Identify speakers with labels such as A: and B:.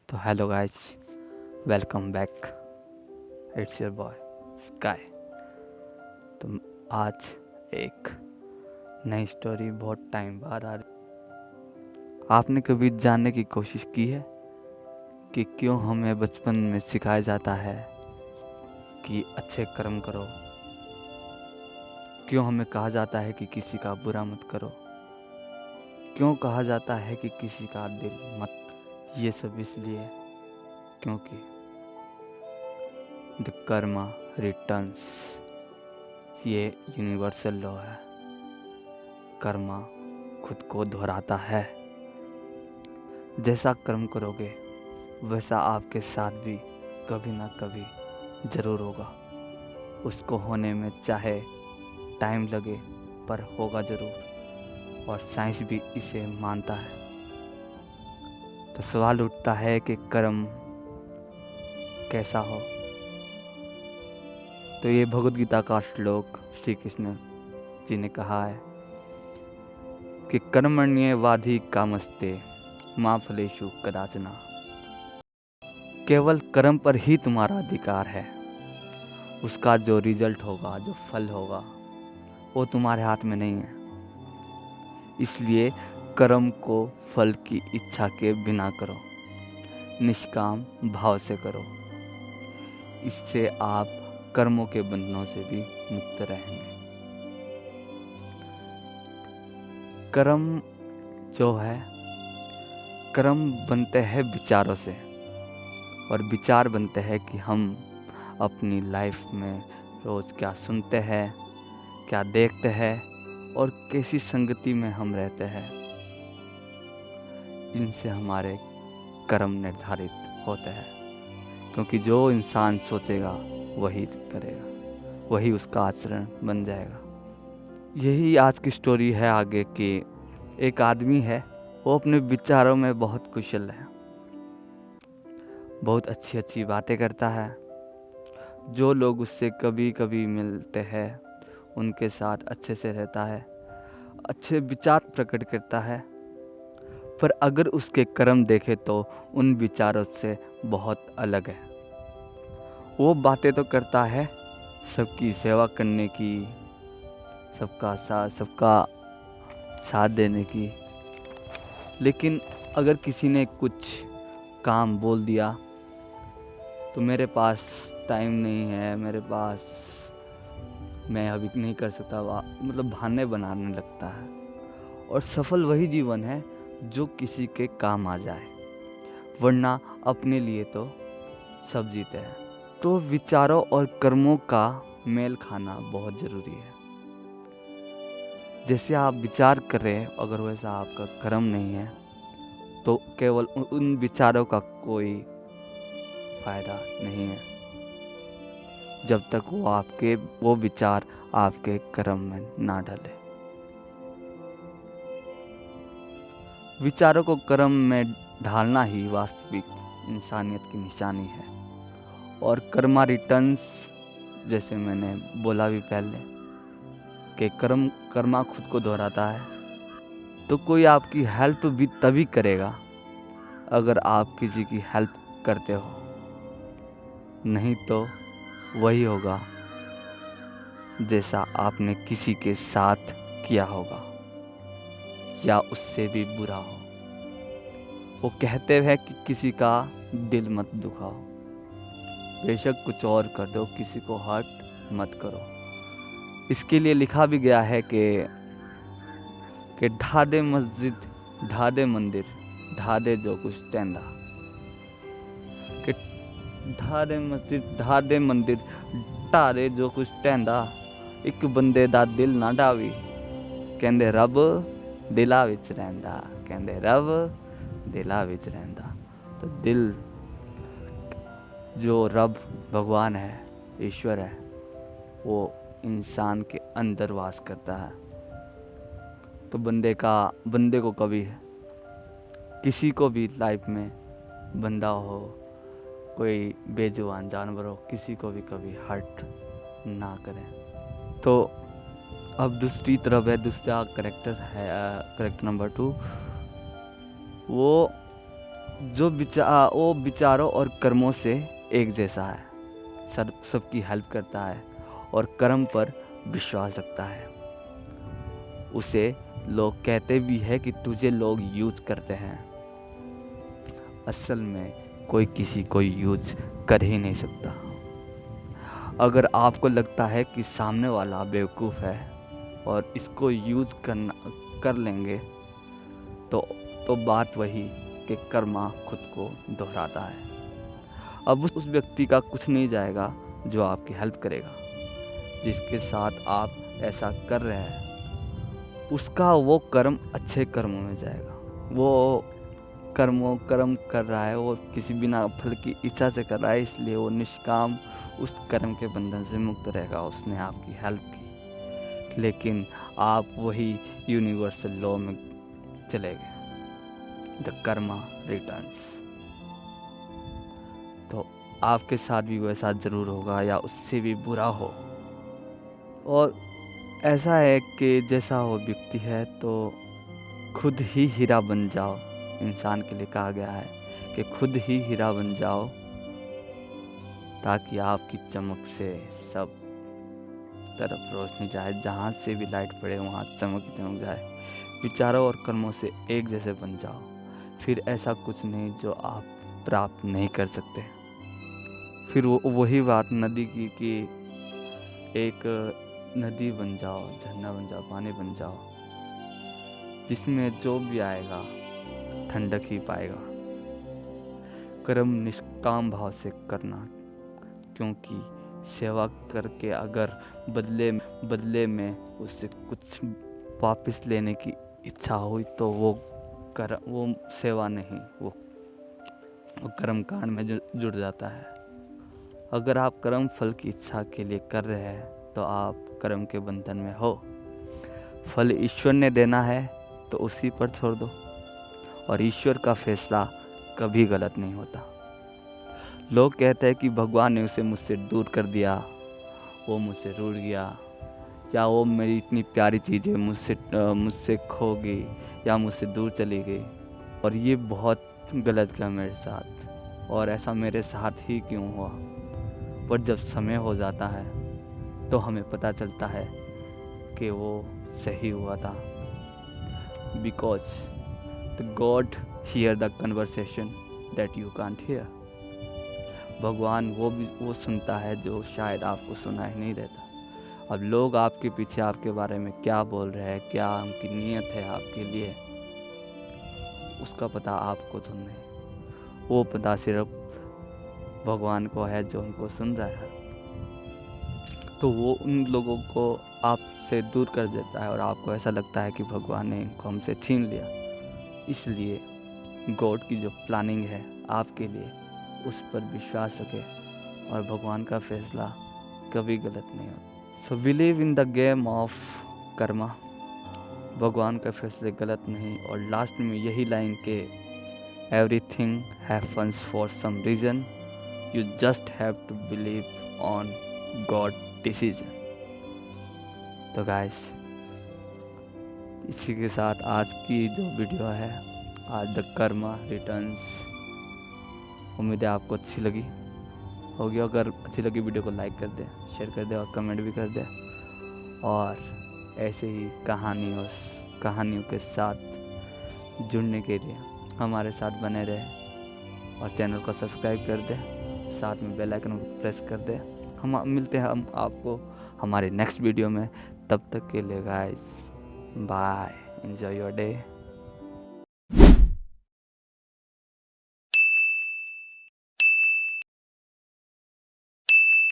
A: तो hello guys, welcome back. It's your boy sky. तो आज एक नई स्टोरी बहुत टाइम बाद आ रही। आपने कभी जानने की कोशिश की है कि क्यों हमें बचपन में सिखाया जाता है कि अच्छे कर्म करो? क्यों हमें कहा जाता है कि किसी का बुरा मत करो? क्यों कहा जाता है कि किसी का दिल मत? ये सब इसलिए क्योंकि द कर्मा रिटर्न्स, ये यूनिवर्सल लॉ है। कर्मा खुद को दोहराता है। जैसा कर्म करोगे वैसा आपके साथ भी कभी ना कभी ज़रूर होगा। उसको होने में चाहे टाइम लगे, पर होगा ज़रूर। और साइंस भी इसे मानता है। तो सवाल उठता है कि कर्म कैसा हो? तो ये भगवद गीता का श्लोक श्री कृष्ण जी ने कहा है कि कर्मण्येवाधिकामस्ते मा फलेषु कदाचन। केवल कर्म पर ही तुम्हारा अधिकार है। उसका जो रिजल्ट होगा, जो फल होगा, वो तुम्हारे हाथ में नहीं है। इसलिए कर्म को फल की इच्छा के बिना करो, निष्काम भाव से करो। इससे आप कर्मों के बंधनों से भी मुक्त रहेंगे। कर्म जो है, कर्म बनते हैं विचारों से, और विचार बनते हैं कि हम अपनी लाइफ में रोज़ क्या सुनते हैं, क्या देखते हैं और कैसी संगति में हम रहते हैं। इनसे हमारे कर्म निर्धारित होते हैं, क्योंकि जो इंसान सोचेगा वही करेगा, वही उसका आचरण बन जाएगा। यही आज की स्टोरी है आगे कि एक आदमी है, वो अपने विचारों में बहुत कुशल है, बहुत अच्छी अच्छी बातें करता है। जो लोग उससे कभी कभी मिलते हैं उनके साथ अच्छे से रहता है, अच्छे विचार प्रकट करता है। पर अगर उसके कर्म देखे तो उन विचारों से बहुत अलग है। वो बातें तो करता है सबकी सेवा करने की, सबका साथ देने की, लेकिन अगर किसी ने कुछ काम बोल दिया तो मेरे पास टाइम नहीं है, मेरे पास, मैं अभी नहीं कर सकता, मतलब बहाने बनाने लगता है। और सफल वही जीवन है जो किसी के काम आ जाए, वरना अपने लिए तो सब जीते हैं। तो विचारों और कर्मों का मेल खाना बहुत ज़रूरी है। जैसे आप विचार कर रहे हैं, अगर वैसा आपका कर्म नहीं है तो केवल उन विचारों का कोई फायदा नहीं है, जब तक वो विचार आपके कर्म में ना डले। विचारों को कर्म में ढालना ही वास्तविक इंसानियत की निशानी है। और कर्मा रिटर्न्स, जैसे मैंने बोला भी पहले कि कर्मा खुद को दोहराता है। तो कोई आपकी हेल्प भी तभी करेगा अगर आप किसी की हेल्प करते हो, नहीं तो वही होगा जैसा आपने किसी के साथ किया होगा, या उससे भी बुरा हो। वो कहते हैं कि किसी का दिल मत दुखाओ, बेशक कुछ और कर दो, किसी को हर्ट मत करो। इसके लिए लिखा भी गया है कि ढा दे मस्जिद, ढा दे मंदिर, ढा दे जो कुछ टेंदा। कि ढा दे मस्जिद, ढा दे मंदिर, ढा दे जो कुछ टेंदा, एक बंदे दा दिल ना ढावी, कहंदे रब दिला विच रहिंदा, कहंदे रब दिला विच रहिंदा। तो दिल, जो रब भगवान है, ईश्वर है, वो इंसान के अंदर वास करता है। तो बंदे को कभी, किसी को भी लाइफ में, बंदा हो, कोई बेजुबान जानवर हो, किसी को भी कभी हर्ट ना करें। तो अब दूसरी तरफ है, दूसरा करेक्टर है, करेक्टर नंबर 2। वो वो विचारों और कर्मों से एक जैसा है, सबकी हेल्प करता है और कर्म पर विश्वास रखता है। उसे लोग कहते भी है कि तुझे लोग यूज करते हैं। असल में कोई किसी को यूज कर ही नहीं सकता। अगर आपको लगता है कि सामने वाला बेवकूफ़ है और इसको यूज कर लेंगे तो बात वही कि कर्मा खुद को दोहराता है। अब उस व्यक्ति का कुछ नहीं जाएगा जो आपकी हेल्प करेगा। जिसके साथ आप ऐसा कर रहे हैं उसका वो कर्म अच्छे कर्मों में जाएगा। वो कर्म कर रहा है, वो किसी बिना फल की इच्छा से कर रहा है, इसलिए वो निष्काम उस कर्म के बंधन से मुक्त रहेगा। उसने आपकी हेल्प की, लेकिन आप वही यूनिवर्सल लॉ में चले गए, द कर्मा रिटर्न्स। तो आपके साथ भी वैसा ज़रूर होगा या उससे भी बुरा हो। और ऐसा है कि जैसा वो व्यक्ति है तो खुद ही हीरा बन जाओ। इंसान के लिए कहा गया है कि खुद ही हीरा बन जाओ ताकि आपकी चमक से सब तरफ रोशनी जाए। जहाँ से भी लाइट पड़े वहाँ चमक ही चमक जाए। विचारों और कर्मों से एक जैसे बन जाओ, फिर ऐसा कुछ नहीं जो आप प्राप्त नहीं कर सकते। फिर वही बात नदी की कि एक नदी बन जाओ, झरना बन जाओ, पानी बन जाओ, जिसमें जो भी आएगा ठंडक ही पाएगा। कर्म निष्काम भाव से करना, क्योंकि सेवा करके अगर बदले में उससे कुछ वापस लेने की इच्छा हुई तो वो सेवा नहीं, वो कर्म कांड में जुड़ जाता है। अगर आप कर्म फल की इच्छा के लिए कर रहे हैं तो आप कर्म के बंधन में हो। फल ईश्वर ने देना है तो उसी पर छोड़ दो, और ईश्वर का फैसला कभी गलत नहीं होता। लोग कहते हैं कि भगवान ने उसे मुझसे दूर कर दिया, वो मुझसे रूठ गया, या वो मेरी इतनी प्यारी चीज़ें मुझसे खो गई या मुझसे दूर चली गई। और ये बहुत गलत किया मेरे साथ, और ऐसा मेरे साथ ही क्यों हुआ। पर जब समय हो जाता है तो हमें पता चलता है कि वो सही हुआ था। Because the God here the conversation that you can't hear. भगवान वो सुनता है जो शायद आपको सुना ही नहीं देता। अब लोग आपके पीछे आपके बारे में क्या बोल रहे हैं, क्या उनकी नीयत है आपके लिए, उसका पता आपको तो नहीं। वो पता सिर्फ भगवान को है जो उनको सुन रहा है। तो वो उन लोगों को आपसे दूर कर देता है और आपको ऐसा लगता है कि भगवान ने इनको हमसे छीन लिया। इसलिए गॉड की जो प्लानिंग है आपके लिए, उस पर विश्वास रखें और भगवान का फैसला कभी गलत नहीं होता। So believe in the game of Karma. भगवान का फैसले गलत नहीं। और लास्ट में यही लाइन के everything happens for some reason, you just have to believe on God decision. तो गाइस, इसी के साथ आज की जो वीडियो है, आज द कर्मा रिटर्न्स, उम्मीद है आपको अच्छी लगी होगी। अगर अच्छी लगी वीडियो को लाइक कर दें, शेयर कर दें और कमेंट भी कर दें। और ऐसे ही कहानियों के साथ जुड़ने के लिए हमारे साथ बने रहें और चैनल को सब्सक्राइब कर दें, साथ में बेल आइकन को प्रेस कर दें। हम मिलते हैं आपको हमारे नेक्स्ट वीडियो में। तब तक के लिए guys, bye, enjoy your day.